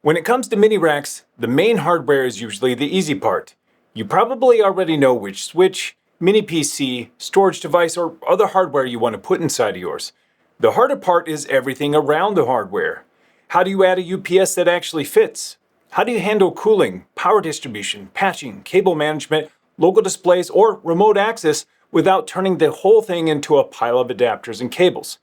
When it comes to mini racks, the main hardware is usually the easy part. You probably already know which switch, mini PC, storage device, or other hardware you want to put inside of yours. The harder part is everything around the hardware. How do you add a UPS that actually fits? How do you handle cooling, power distribution, patching, cable management, local displays, or remote access without turning the whole thing into a pile of adapters and cables?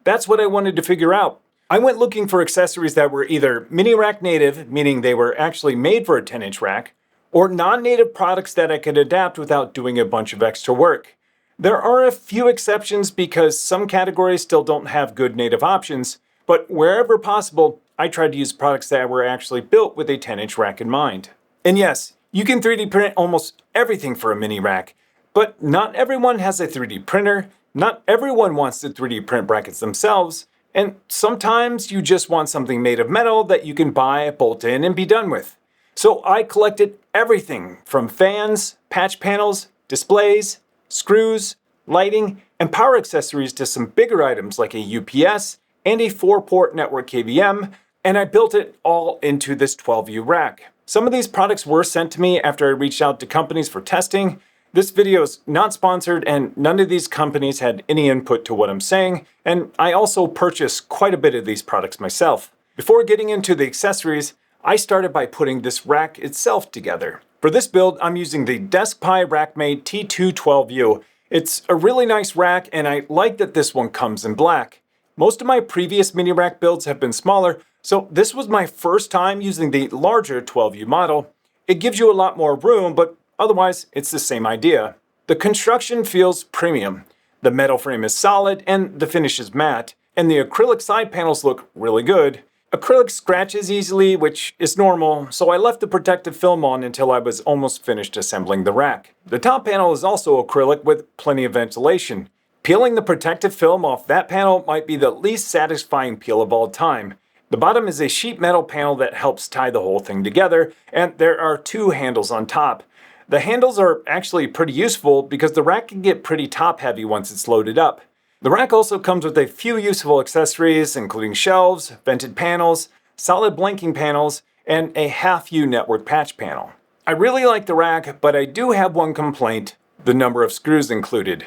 That's what I wanted to figure out. I went looking for accessories that were either mini rack native, meaning they were actually made for a 10-inch rack, or non-native products that I could adapt without doing a bunch of extra work. There are a few exceptions because some categories still don't have good native options, but wherever possible, I tried to use products that were actually built with a 10-inch rack in mind. And yes, you can 3D print almost everything for a mini rack, but not everyone has a 3D printer, not everyone wants to 3D print brackets themselves, and sometimes you just want something made of metal that you can buy, bolt in, and be done with. So I collected everything from fans, patch panels, displays, screws, lighting, and power accessories to some bigger items like a UPS and a 4-port network KVM, and I built it all into this 12U rack. Some of these products were sent to me after I reached out to companies for testing. This video is not sponsored and none of these companies had any input to what I'm saying, and I also purchased quite a bit of these products myself. Before getting into the accessories, I started by putting this rack itself together. For this build, I'm using the DeskPi RackMate T2 12U. It's a really nice rack and I like that this one comes in black. Most of my previous mini rack builds have been smaller, so this was my first time using the larger 12U model. It gives you a lot more room, but otherwise, it's the same idea. The construction feels premium. The metal frame is solid and the finish is matte, and the acrylic side panels look really good. Acrylic scratches easily, which is normal, so I left the protective film on until I was almost finished assembling the rack. The top panel is also acrylic with plenty of ventilation. Peeling the protective film off that panel might be the least satisfying peel of all time. The bottom is a sheet metal panel that helps tie the whole thing together, and there are 2 handles on top. The handles are actually pretty useful because the rack can get pretty top heavy once it's loaded up. The rack also comes with a few useful accessories, including shelves, vented panels, solid blanking panels, and a half-U network patch panel. I really like the rack, but I do have one complaint: the number of screws included.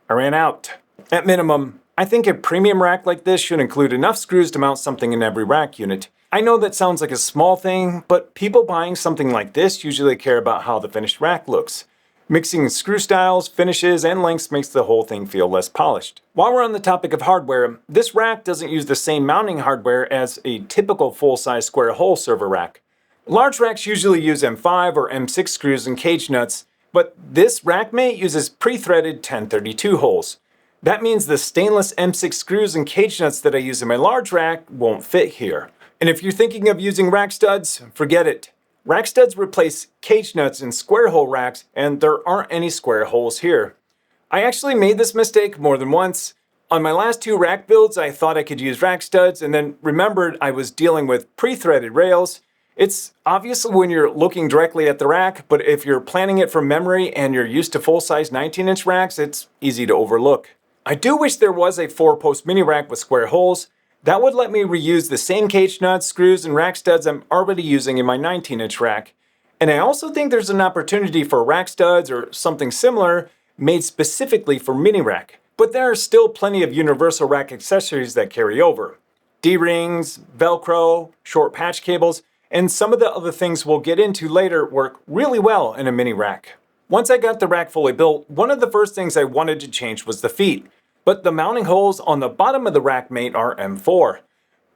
I ran out. At minimum, I think a premium rack like this should include enough screws to mount something in every rack unit. I know that sounds like a small thing, but people buying something like this usually care about how the finished rack looks. Mixing screw styles, finishes, and lengths makes the whole thing feel less polished. While we're on the topic of hardware, this rack doesn't use the same mounting hardware as a typical full-size square hole server rack. Large racks usually use M5 or M6 screws and cage nuts, but this RackMate uses pre-threaded 1032 holes. That means the stainless M6 screws and cage nuts that I use in my large rack won't fit here. And if you're thinking of using rack studs, forget it. Rack studs replace cage nuts in square hole racks, and there aren't any square holes here. I actually made this mistake more than once. On my last 2 rack builds, I thought I could use rack studs and then remembered I was dealing with pre-threaded rails. It's obvious when you're looking directly at the rack, but if you're planning it from memory and you're used to full-size 19-inch racks, it's easy to overlook. I do wish there was a 4-post mini rack with square holes. That would let me reuse the same cage nuts, screws, and rack studs I'm already using in my 19-inch rack. And I also think there's an opportunity for rack studs or something similar made specifically for mini rack. But there are still plenty of universal rack accessories that carry over. D-rings, Velcro, short patch cables, and some of the other things we'll get into later work really well in a mini rack. Once I got the rack fully built, one of the first things I wanted to change was the feet. But the mounting holes on the bottom of the RackMate are M4.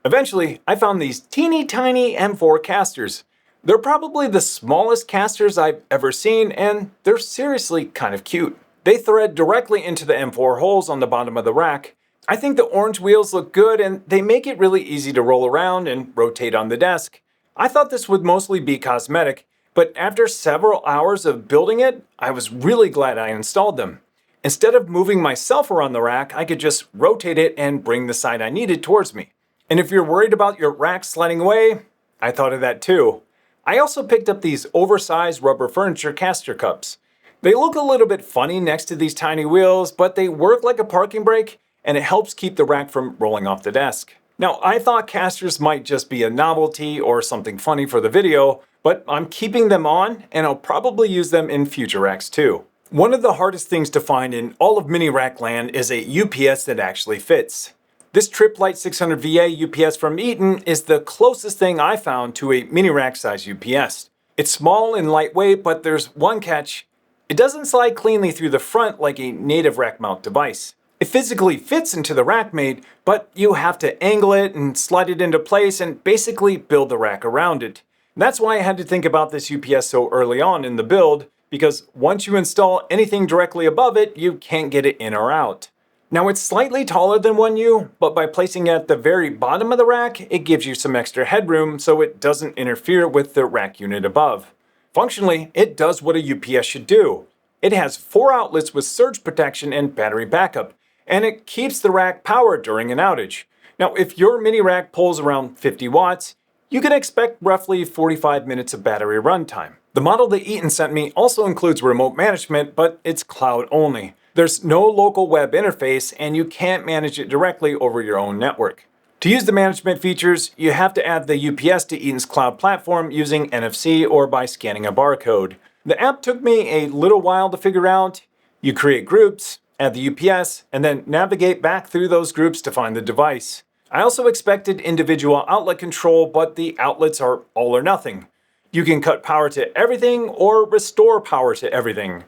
Eventually, I found these teeny tiny M4 casters. They're probably the smallest casters I've ever seen, and they're seriously kind of cute. They thread directly into the M4 holes on the bottom of the rack. I think the orange wheels look good, and they make it really easy to roll around and rotate on the desk. I thought this would mostly be cosmetic, but after several hours of building it, I was really glad I installed them. Instead of moving myself around the rack, I could just rotate it and bring the side I needed towards me. And if you're worried about your rack sliding away, I thought of that too. I also picked up these oversized rubber furniture caster cups. They look a little bit funny next to these tiny wheels, but they work like a parking brake, and it helps keep the rack from rolling off the desk. Now, I thought casters might just be a novelty or something funny for the video, but I'm keeping them on and I'll probably use them in future racks too. One of the hardest things to find in all of mini rack land is a UPS that actually fits. This Triplite 600VA UPS from Eaton is the closest thing I found to a mini rack size UPS. It's small and lightweight, but there's one catch. It doesn't slide cleanly through the front like a native rack mount device. It physically fits into the RackMate, but you have to angle it and slide it into place and basically build the rack around it. And that's why I had to think about this UPS so early on in the build, because once you install anything directly above it, you can't get it in or out. Now it's slightly taller than 1U, but by placing it at the very bottom of the rack, it gives you some extra headroom so it doesn't interfere with the rack unit above. Functionally, it does what a UPS should do. It has 4 outlets with surge protection and battery backup, and it keeps the rack powered during an outage. Now, if your mini rack pulls around 50 watts, you can expect roughly 45 minutes of battery runtime. The model that Eaton sent me also includes remote management, but it's cloud only. There's no local web interface, and you can't manage it directly over your own network. To use the management features, you have to add the UPS to Eaton's cloud platform using NFC or by scanning a barcode. The app took me a little while to figure out. You create groups, add the UPS, and then navigate back through those groups to find the device. I also expected individual outlet control, but the outlets are all or nothing. You can cut power to everything or restore power to everything.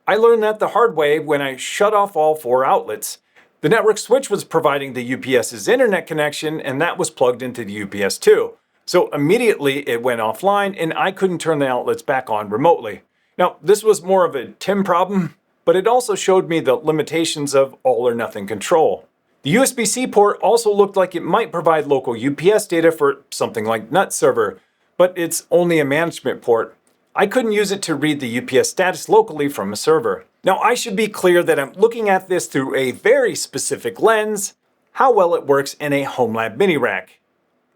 I learned that the hard way when I shut off all 4 outlets. The network switch was providing the UPS's internet connection, and that was plugged into the UPS too. So immediately it went offline and I couldn't turn the outlets back on remotely. Now, this was more of a Tim problem, but it also showed me the limitations of all or nothing control. The USB-C port also looked like it might provide local UPS data for something like NUT server, but it's only a management port. I couldn't use it to read the UPS status locally from a server. Now, I should be clear that I'm looking at this through a very specific lens, how well it works in a home lab mini rack.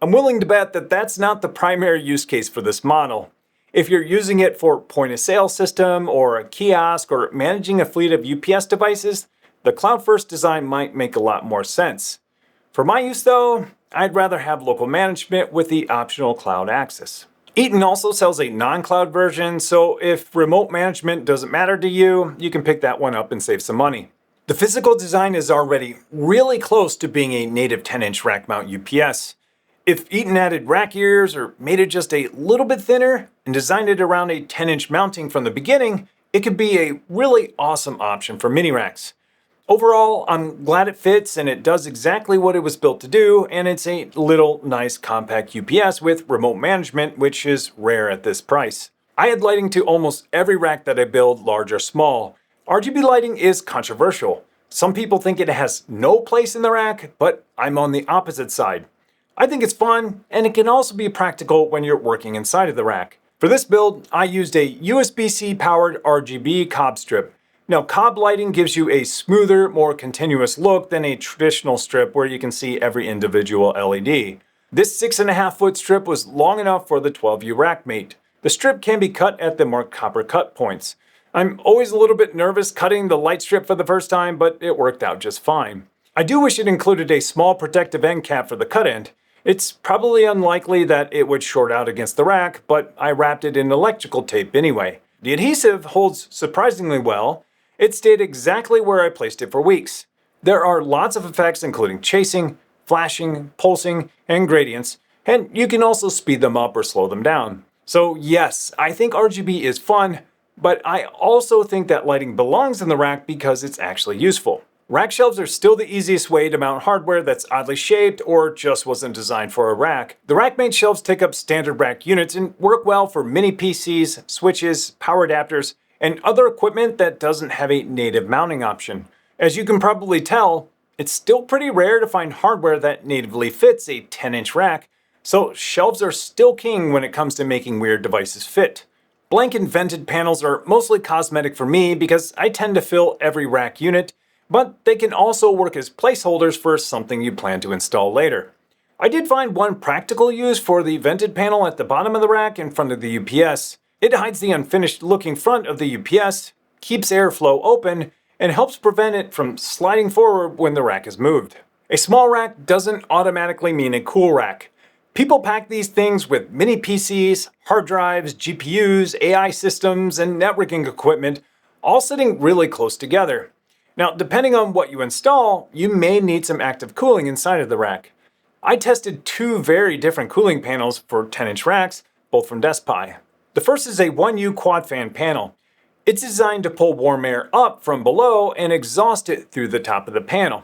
I'm willing to bet that that's not the primary use case for this model. If you're using it for point of sale system or a kiosk or managing a fleet of UPS devices, the cloud-first design might make a lot more sense. For my use though, I'd rather have local management with the optional cloud access. Eaton also sells a non-cloud version, so if remote management doesn't matter to you, you can pick that one up and save some money. The physical design is already really close to being a native 10-inch rack mount UPS. If Eaton added rack ears or made it just a little bit thinner and designed it around a 10-inch mounting from the beginning, it could be a really awesome option for mini racks. Overall, I'm glad it fits and it does exactly what it was built to do, and it's a little nice compact UPS with remote management, which is rare at this price. I add lighting to almost every rack that I build, large or small. RGB lighting is controversial. Some people think it has no place in the rack, but I'm on the opposite side. I think it's fun, and it can also be practical when you're working inside of the rack. For this build, I used a USB-C powered RGB cob strip. Now, cob lighting gives you a smoother, more continuous look than a traditional strip where you can see every individual LED. This 6.5 foot strip was long enough for the 12U RackMate. The strip can be cut at the marked copper cut points. I'm always a little bit nervous cutting the light strip for the first time, but it worked out just fine. I do wish it included a small protective end cap for the cut end. It's probably unlikely that it would short out against the rack, but I wrapped it in electrical tape anyway. The adhesive holds surprisingly well. It stayed exactly where I placed it for weeks. There are lots of effects including chasing, flashing, pulsing, and gradients, and you can also speed them up or slow them down. So yes, I think RGB is fun, but I also think that lighting belongs in the rack because it's actually useful. Rack shelves are still the easiest way to mount hardware that's oddly shaped or just wasn't designed for a rack. The RackMate shelves take up standard rack units and work well for mini PCs, switches, power adapters, and other equipment that doesn't have a native mounting option. As you can probably tell, it's still pretty rare to find hardware that natively fits a 10-inch rack, so shelves are still king when it comes to making weird devices fit. Blank and vented panels are mostly cosmetic for me because I tend to fill every rack unit, but they can also work as placeholders for something you plan to install later. I did find one practical use for the vented panel at the bottom of the rack in front of the UPS. It hides the unfinished looking front of the UPS, keeps airflow open, and helps prevent it from sliding forward when the rack is moved. A small rack doesn't automatically mean a cool rack. People pack these things with mini PCs, hard drives, GPUs, AI systems, and networking equipment, all sitting really close together. Now, depending on what you install, you may need some active cooling inside of the rack. I tested two very different cooling panels for 10-inch racks, both from DeskPi. The first is a 1U quad fan panel. It's designed to pull warm air up from below and exhaust it through the top of the panel.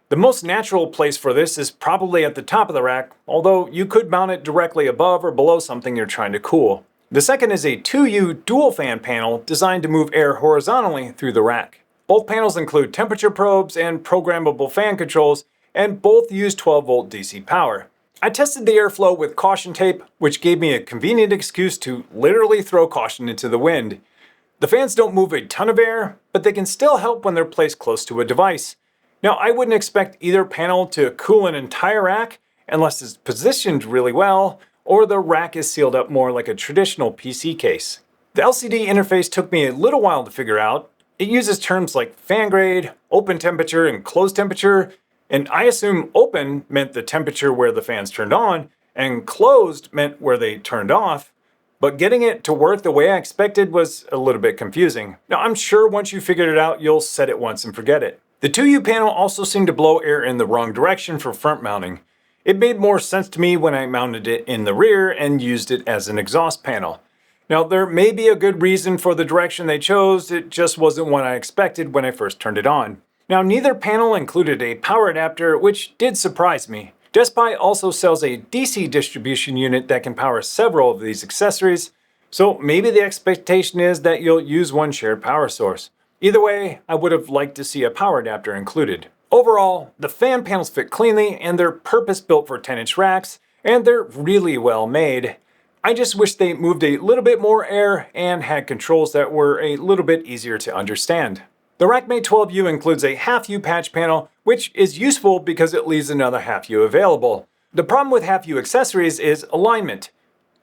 The most natural place for this is probably at the top of the rack, although you could mount it directly above or below something you're trying to cool. The second is a 2U dual fan panel designed to move air horizontally through the rack. Both panels include temperature probes and programmable fan controls, and both use 12-volt DC power. I tested the airflow with caution tape, which gave me a convenient excuse to literally throw caution into the wind. The fans don't move a ton of air, but they can still help when they're placed close to a device. Now, I wouldn't expect either panel to cool an entire rack unless it's positioned really well, or the rack is sealed up more like a traditional PC case. The LCD interface took me a little while to figure out. It uses terms like fan grade, open temperature, and closed temperature, and I assume open meant the temperature where the fans turned on, and closed meant where they turned off. But getting it to work the way I expected was a little bit confusing. Now, I'm sure once you figured it out, you'll set it once and forget it. The 2U panel also seemed to blow air in the wrong direction for front mounting. It made more sense to me when I mounted it in the rear and used it as an exhaust panel. Now, there may be a good reason for the direction they chose, it just wasn't what I expected when I first turned it on. Now, neither panel included a power adapter, which did surprise me. DeskPi also sells a DC distribution unit that can power several of these accessories, so maybe the expectation is that you'll use one shared power source. Either way, I would have liked to see a power adapter included. Overall, the fan panels fit cleanly and they're purpose-built for 10-inch racks, and they're really well made. I just wish they moved a little bit more air and had controls that were a little bit easier to understand. The RackMate 12U includes a half-U patch panel, which is useful because it leaves another half-U available. The problem with half-U accessories is alignment.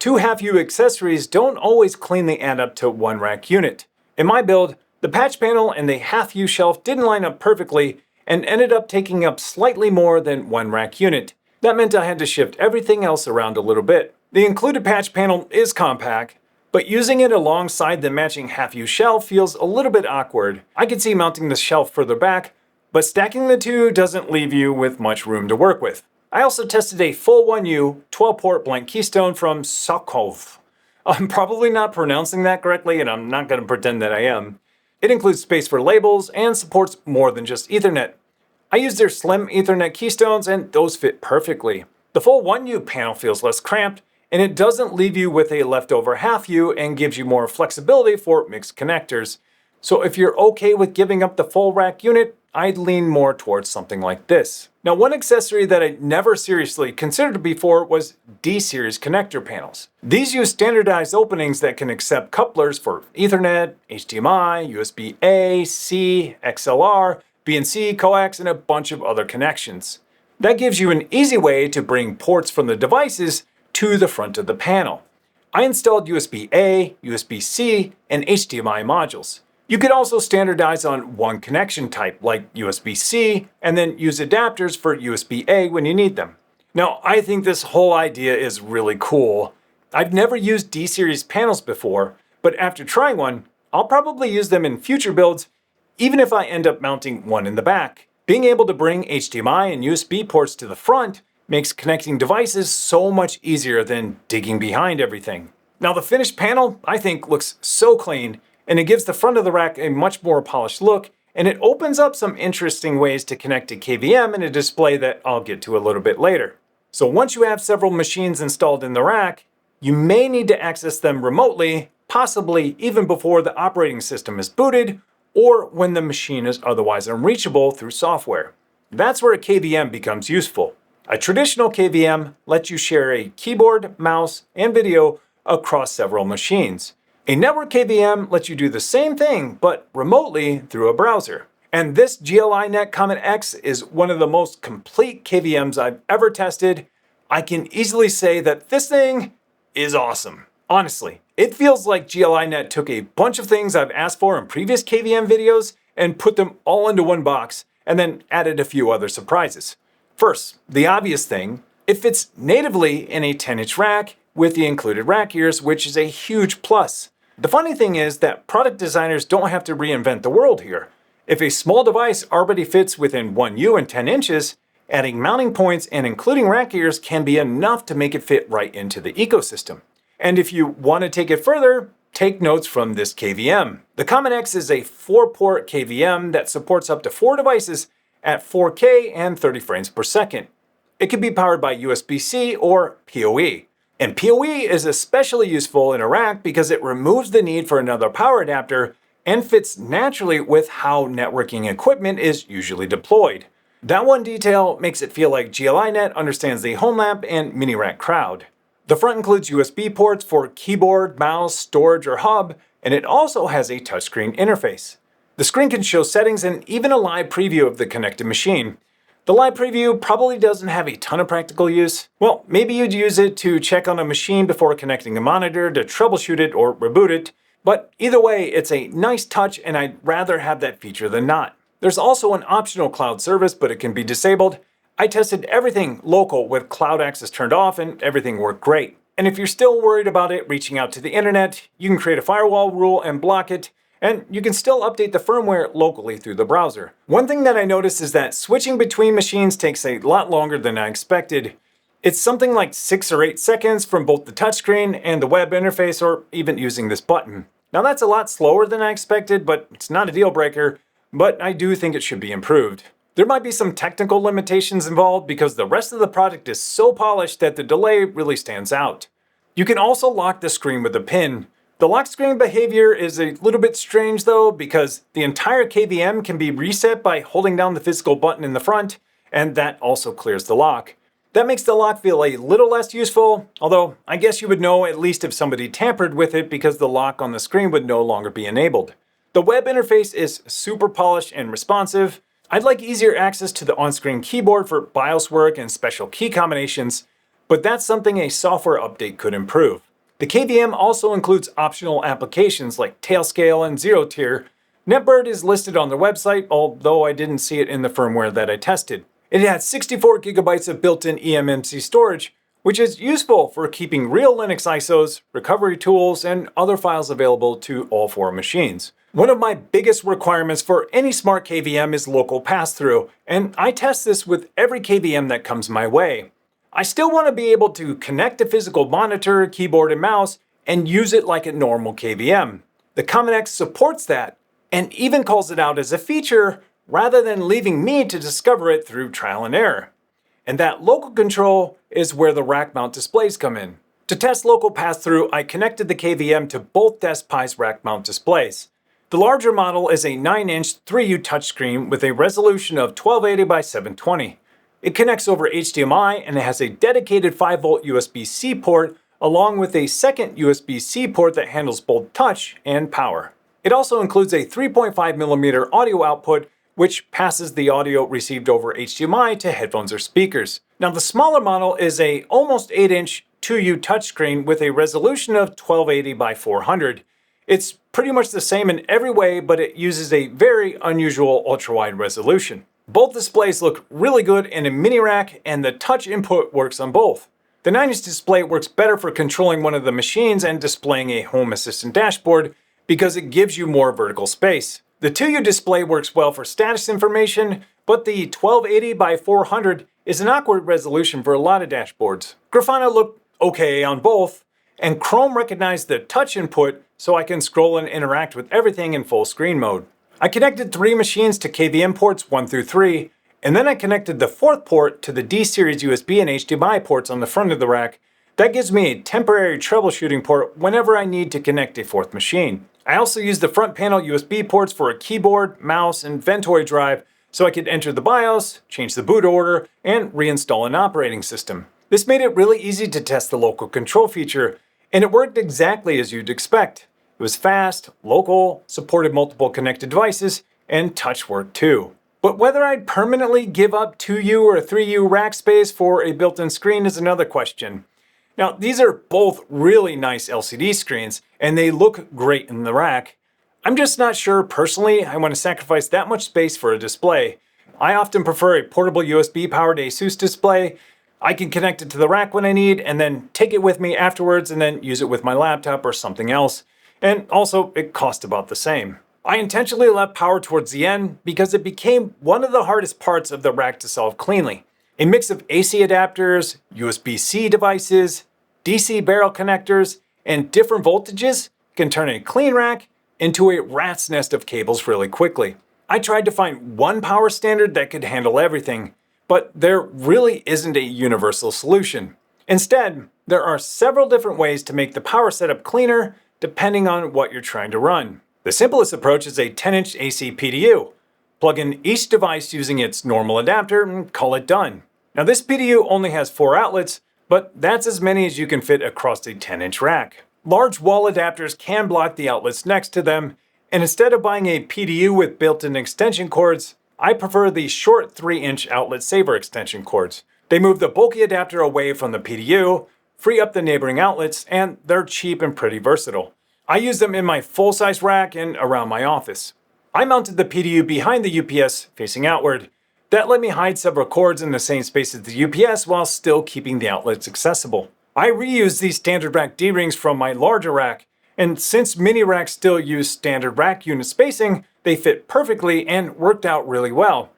Two half-U accessories don't always cleanly add up to one rack unit. In my build, the patch panel and the half-U shelf didn't line up perfectly and ended up taking up slightly more than one rack unit. That meant I had to shift everything else around a little bit. The included patch panel is compact, but using it alongside the matching half-U shelf feels a little bit awkward. I could see mounting the shelf further back, but stacking the two doesn't leave you with much room to work with. I also tested a full 1U 12-port blank keystone from Sokov. I'm probably not pronouncing that correctly, and I'm not going to pretend that I am. It includes space for labels and supports more than just Ethernet. I used their slim Ethernet keystones and those fit perfectly. The full 1U panel feels less cramped, and it doesn't leave you with a leftover half-U and gives you more flexibility for mixed connectors. So if you're okay with giving up the full rack unit, I'd lean more towards something like this. Now, one accessory that I never seriously considered before was D-series connector panels. These use standardized openings that can accept couplers for Ethernet, HDMI, USB-A, C, XLR, BNC, coax, and a bunch of other connections. That gives you an easy way to bring ports from the devices to the front of the panel. I installed USB-A, USB-C, and HDMI modules. You could also standardize on one connection type, like USB-C, and then use adapters for USB-A when you need them. Now, I think this whole idea is really cool. I've never used D-series panels before, but after trying one, I'll probably use them in future builds, even if I end up mounting one in the back. Being able to bring HDMI and USB ports to the front makes connecting devices so much easier than digging behind everything. Now, the finished panel, I think, looks so clean, and it gives the front of the rack a much more polished look, and it opens up some interesting ways to connect to KVM in a display that I'll get to a little bit later. So once you have several machines installed in the rack, you may need to access them remotely, possibly even before the operating system is booted, or when the machine is otherwise unreachable through software. That's where a KVM becomes useful. A traditional KVM lets you share a keyboard, mouse, and video across several machines. A network KVM lets you do the same thing, but remotely through a browser. And this GL.iNet Comet X is one of the most complete KVMs I've ever tested. I can easily say that this thing is awesome. Honestly, it feels like GL.iNet took a bunch of things I've asked for in previous KVM videos and put them all into one box, and then added a few other surprises. First, the obvious thing, it fits natively in a 10-inch rack with the included rack ears, which is a huge plus. The funny thing is that product designers don't have to reinvent the world here. If a small device already fits within 1U and 10 inches, adding mounting points and including rack ears can be enough to make it fit right into the ecosystem. And if you want to take it further, take notes from this KVM. The Comet X is a 4-port KVM that supports up to 4 devices at 4K and 30 frames per second. It can be powered by USB-C or PoE. And PoE is especially useful in a rack because it removes the need for another power adapter and fits naturally with how networking equipment is usually deployed. That one detail makes it feel like GL.iNet understands the home lab and mini rack crowd. The front includes USB ports for keyboard, mouse, storage, or hub, and it also has a touchscreen interface. The screen can show settings and even a live preview of the connected machine. The live preview probably doesn't have a ton of practical use. Well, maybe you'd use it to check on a machine before connecting a monitor to troubleshoot it or reboot it, but either way, it's a nice touch and I'd rather have that feature than not. There's also an optional cloud service, but it can be disabled. I tested everything local with cloud access turned off and everything worked great. And if you're still worried about it reaching out to the internet, you can create a firewall rule and block it, and you can still update the firmware locally through the browser. One thing that I noticed is that switching between machines takes a lot longer than I expected. It's something like 6 or 8 seconds from both the touchscreen and the web interface, or even using this button. Now that's a lot slower than I expected, but it's not a deal breaker, but I do think it should be improved. There might be some technical limitations involved because the rest of the product is so polished that the delay really stands out. You can also lock the screen with a pin. The lock screen behavior is a little bit strange though, because the entire KVM can be reset by holding down the physical button in the front, and that also clears the lock. That makes the lock feel a little less useful, although I guess you would know at least if somebody tampered with it because the lock on the screen would no longer be enabled. The web interface is super polished and responsive. I'd like easier access to the on-screen keyboard for BIOS work and special key combinations, but that's something a software update could improve. The KVM also includes optional applications like Tailscale and Zero Tier. NetBird is listed on their website, although I didn't see it in the firmware that I tested. It had 64 gigabytes of built-in eMMC storage, which is useful for keeping real Linux ISOs, recovery tools, and other files available to all 4 machines. One of my biggest requirements for any smart KVM is local pass-through, and I test this with every KVM that comes my way. I still want to be able to connect a physical monitor, keyboard, and mouse and use it like a normal KVM. The Comet X supports that and even calls it out as a feature rather than leaving me to discover it through trial and error. And that local control is where the rack mount displays come in. To test local pass-through, I connected the KVM to both DeskPi's rack mount displays. The larger model is a 9-inch 3U touchscreen with a resolution of 1280 by 720. It connects over HDMI and it has a dedicated 5-volt USB-C port along with a second USB-C port that handles both touch and power. It also includes a 3.5mm audio output which passes the audio received over HDMI to headphones or speakers. Now the smaller model is a almost 8-inch 2U touchscreen with a resolution of 1280 by 400. It's pretty much the same in every way, but it uses a very unusual ultra-wide resolution. Both displays look really good in a mini rack, and the touch input works on both. The 9-inch display works better for controlling one of the machines and displaying a Home Assistant dashboard because it gives you more vertical space. The 2U display works well for status information, but the 1280 by 400 is an awkward resolution for a lot of dashboards. Grafana looked okay on both, and Chrome recognized the touch input so I can scroll and interact with everything in full screen mode. I connected 3 machines to KVM ports 1 through 3, and then I connected the 4th port to the D-series USB and HDMI ports on the front of the rack. That gives me a temporary troubleshooting port whenever I need to connect a 4th machine. I also used the front panel USB ports for a keyboard, mouse, and Ventoy drive so I could enter the BIOS, change the boot order, and reinstall an operating system. This made it really easy to test the local control feature, and it worked exactly as you'd expect. It was fast, local, supported multiple connected devices, and touch worked too. But whether I'd permanently give up 2U or 3U rack space for a built-in screen is another question. Now, these are both really nice LCD screens, and they look great in the rack. I'm just not sure personally I want to sacrifice that much space for a display. I often prefer a portable USB-powered ASUS display. I can connect it to the rack when I need and then take it with me afterwards and then use it with my laptop or something else. And also, it costs about the same. I intentionally left power towards the end because it became one of the hardest parts of the rack to solve cleanly. A mix of AC adapters, USB-C devices, DC barrel connectors, and different voltages can turn a clean rack into a rat's nest of cables really quickly. I tried to find one power standard that could handle everything, but there really isn't a universal solution. Instead, there are several different ways to make the power setup cleaner depending on what you're trying to run. The simplest approach is a 10-inch AC PDU. Plug in each device using its normal adapter and call it done. Now this PDU only has 4 outlets, but that's as many as you can fit across a 10-inch rack. Large wall adapters can block the outlets next to them, and instead of buying a PDU with built-in extension cords, I prefer the short 3-inch outlet saver extension cords. They move the bulky adapter away from the PDU, free up the neighboring outlets, and they're cheap and pretty versatile. I use them in my full-size rack and around my office. I mounted the PDU behind the UPS facing outward. That let me hide several cords in the same space as the UPS while still keeping the outlets accessible. I reused these standard rack D-rings from my larger rack, and since mini racks still use standard rack unit spacing, they fit perfectly and worked out really well.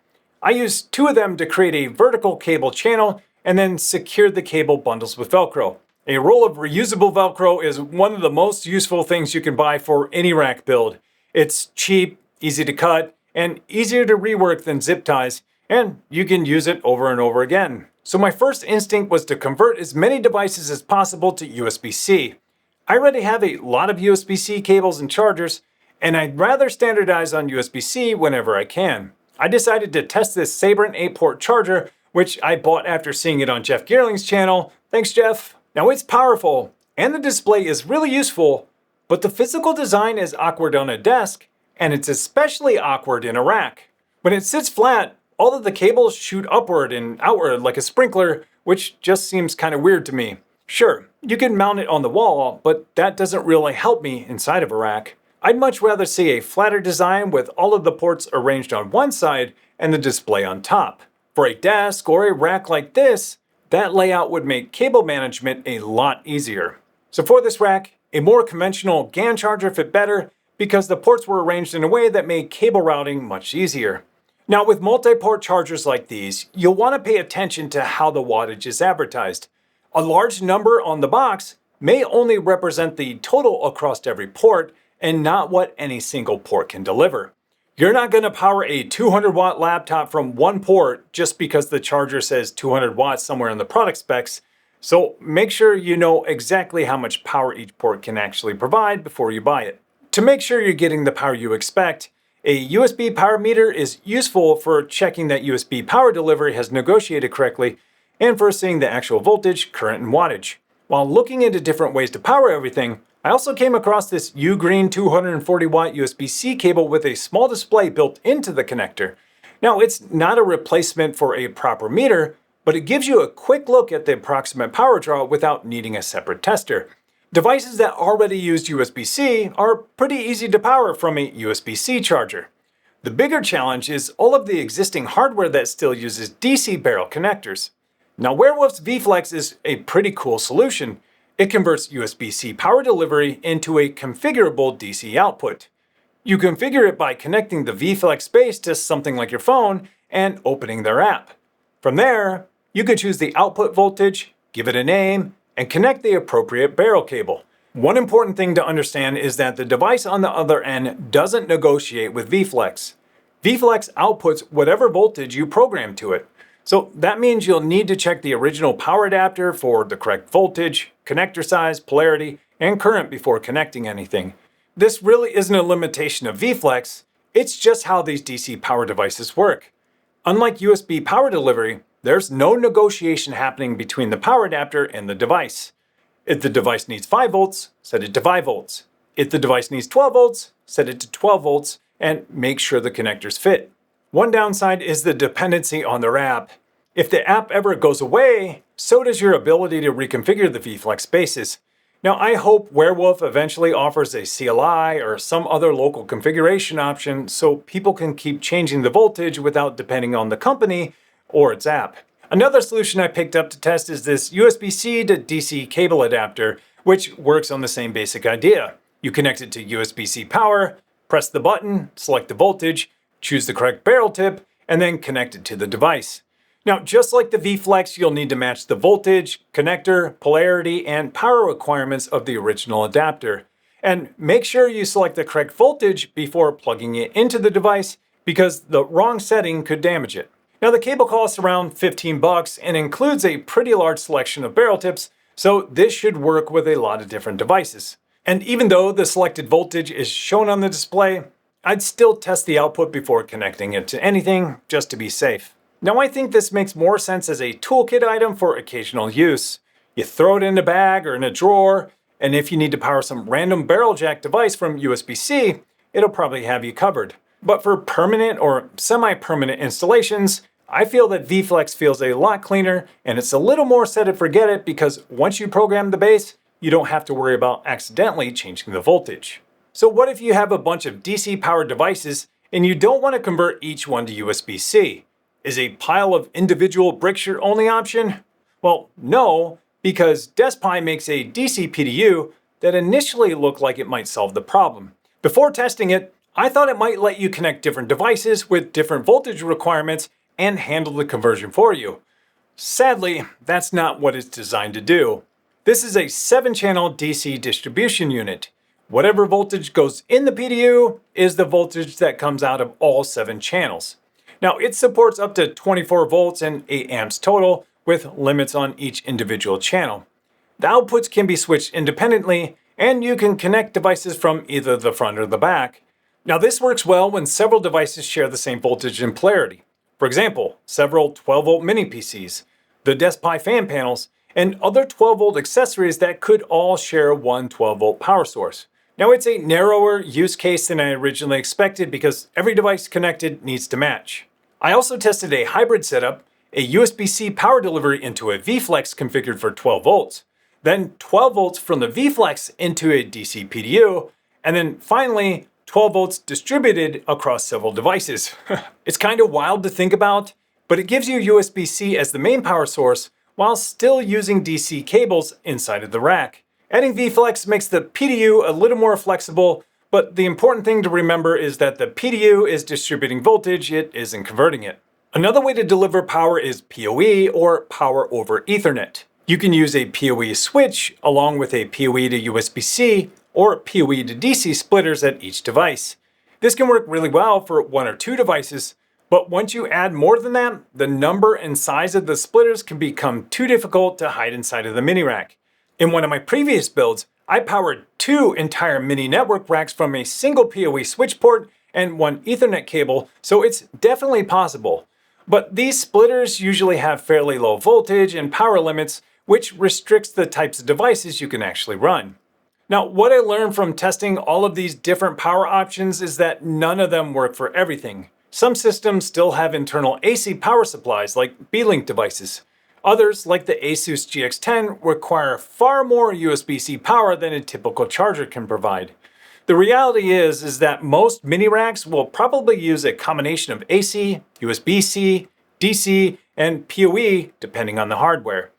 I used 2 of them to create a vertical cable channel and then secured the cable bundles with Velcro. A roll of reusable Velcro is one of the most useful things you can buy for any rack build. It's cheap, easy to cut, and easier to rework than zip ties, and you can use it over and over again. So my first instinct was to convert as many devices as possible to USB-C. I already have a lot of USB-C cables and chargers, and I'd rather standardize on USB-C whenever I can. I decided to test this Sabrent 8-port charger, which I bought after seeing it on Jeff Geerling's channel. Thanks, Jeff. Now it's powerful, and the display is really useful, but the physical design is awkward on a desk, and it's especially awkward in a rack. When it sits flat, all of the cables shoot upward and outward like a sprinkler, which just seems kind of weird to me. Sure, you can mount it on the wall, but that doesn't really help me inside of a rack. I'd much rather see a flatter design with all of the ports arranged on one side and the display on top. For a desk or a rack like this, that layout would make cable management a lot easier. So for this rack, a more conventional GAN charger fit better because the ports were arranged in a way that made cable routing much easier. Now with multi-port chargers like these, you'll want to pay attention to how the wattage is advertised. A large number on the box may only represent the total across every port and not what any single port can deliver. You're not going to power a 200-watt laptop from one port just because the charger says 200 watts somewhere in the product specs, so make sure you know exactly how much power each port can actually provide before you buy it. To make sure you're getting the power you expect, a USB power meter is useful for checking that USB power delivery has negotiated correctly and for seeing the actual voltage, current, and wattage. While looking into different ways to power everything, I also came across this U-Green 240-watt USB-C cable with a small display built into the connector. Now, it's not a replacement for a proper meter, but it gives you a quick look at the approximate power draw without needing a separate tester. Devices that already use USB-C are pretty easy to power from a USB-C charger. The bigger challenge is all of the existing hardware that still uses DC barrel connectors. Now, Werewolf's VFLEX is a pretty cool solution. It converts USB-C power delivery into a configurable DC output. You configure it by connecting the VFLEX base to something like your phone and opening their app. From there, you can choose the output voltage, give it a name, and connect the appropriate barrel cable. One important thing to understand is that the device on the other end doesn't negotiate with VFLEX. VFLEX outputs whatever voltage you program to it. So that means you'll need to check the original power adapter for the correct voltage, connector size, polarity, and current before connecting anything. This really isn't a limitation of VFLEX, it's just how these DC power devices work. Unlike USB power delivery, there's no negotiation happening between the power adapter and the device. If the device needs 5 volts, set it to 5 volts. If the device needs 12 volts, set it to 12 volts, and make sure the connectors fit. One downside is the dependency on their app. If the app ever goes away, so does your ability to reconfigure the VFLEX bases. Now, I hope Werewolf eventually offers a CLI or some other local configuration option so people can keep changing the voltage without depending on the company or its app. Another solution I picked up to test is this USB-C to DC cable adapter, which works on the same basic idea. You connect it to USB-C power, press the button, select the voltage, choose the correct barrel tip, and then connect it to the device. Now, just like the VFLEX, you'll need to match the voltage, connector, polarity, and power requirements of the original adapter. And make sure you select the correct voltage before plugging it into the device, because the wrong setting could damage it. Now, the cable costs around $15 and includes a pretty large selection of barrel tips, so this should work with a lot of different devices. And even though the selected voltage is shown on the display, I'd still test the output before connecting it to anything, just to be safe. Now, I think this makes more sense as a toolkit item for occasional use. You throw it in a bag or in a drawer, and if you need to power some random barrel jack device from USB-C, it'll probably have you covered. But for permanent or semi-permanent installations, I feel that VFLEX feels a lot cleaner, and it's a little more set it forget it because once you program the base, you don't have to worry about accidentally changing the voltage. So what if you have a bunch of DC powered devices and you don't want to convert each one to USB-C? Is a pile of individual bricks your only option? Well, no, because DeskPi makes a DC PDU that initially looked like it might solve the problem. Before testing it, I thought it might let you connect different devices with different voltage requirements and handle the conversion for you. Sadly, that's not what it's designed to do. This is a 7-channel DC distribution unit. Whatever voltage goes in the PDU is the voltage that comes out of all 7 channels. Now, it supports up to 24 volts and 8 amps total, with limits on each individual channel. The outputs can be switched independently, and you can connect devices from either the front or the back. Now, this works well when several devices share the same voltage and polarity. For example, several 12-volt mini PCs, the DeskPi fan panels, and other 12-volt accessories that could all share one 12-volt power source. Now, it's a narrower use case than I originally expected because every device connected needs to match. I also tested a hybrid setup, a USB-C power delivery into a VFLEX configured for 12 volts, then 12 volts from the VFLEX into a DC PDU, and then finally 12 volts distributed across several devices. It's kind of wild to think about, but it gives you USB-C as the main power source while still using DC cables inside of the rack. Adding VFLEX makes the PDU a little more flexible, but the important thing to remember is that the PDU is distributing voltage, it isn't converting it. Another way to deliver power is PoE, or Power over Ethernet. You can use a PoE switch along with a PoE to USB-C or PoE to DC splitters at each device. This can work really well for 1 or 2 devices, but once you add more than that, the number and size of the splitters can become too difficult to hide inside of the mini rack. In one of my previous builds, I powered 2 entire mini network racks from a single PoE switch port and 1 Ethernet cable, so it's definitely possible. But these splitters usually have fairly low voltage and power limits, which restricts the types of devices you can actually run. Now, what I learned from testing all of these different power options is that none of them work for everything. Some systems still have internal AC power supplies like B-Link devices. Others, like the Asus GX10, require far more USB-C power than a typical charger can provide. The reality is that most mini racks will probably use a combination of AC, USB-C, DC, and PoE depending on the hardware.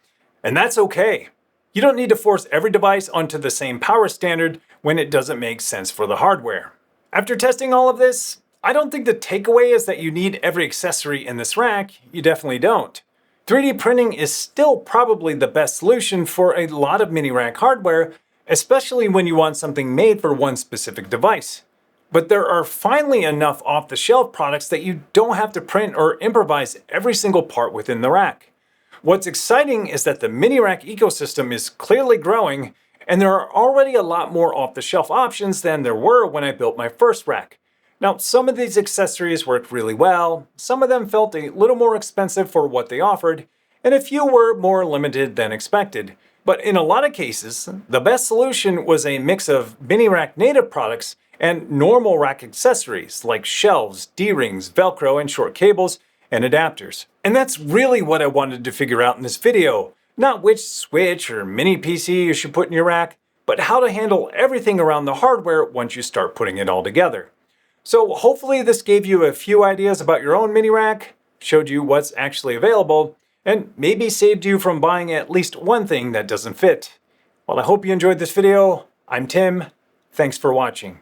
And that's okay. You don't need to force every device onto the same power standard when it doesn't make sense for the hardware. After testing all of this, I don't think the takeaway is that you need every accessory in this rack. You definitely don't. 3D printing is still probably the best solution for a lot of mini rack hardware, especially when you want something made for one specific device. But there are finally enough off-the-shelf products that you don't have to print or improvise every single part within the rack. What's exciting is that the mini rack ecosystem is clearly growing, and there are already a lot more off-the-shelf options than there were when I built my first rack. Now, some of these accessories worked really well, some of them felt a little more expensive for what they offered, and a few were more limited than expected. But in a lot of cases, the best solution was a mix of mini rack native products and normal rack accessories like shelves, D-rings, Velcro, and short cables and adapters. And that's really what I wanted to figure out in this video. Not which switch or mini PC you should put in your rack, but how to handle everything around the hardware once you start putting it all together. So hopefully this gave you a few ideas about your own mini rack, showed you what's actually available, and maybe saved you from buying at least one thing that doesn't fit. Well, I hope you enjoyed this video. I'm Tim. Thanks for watching.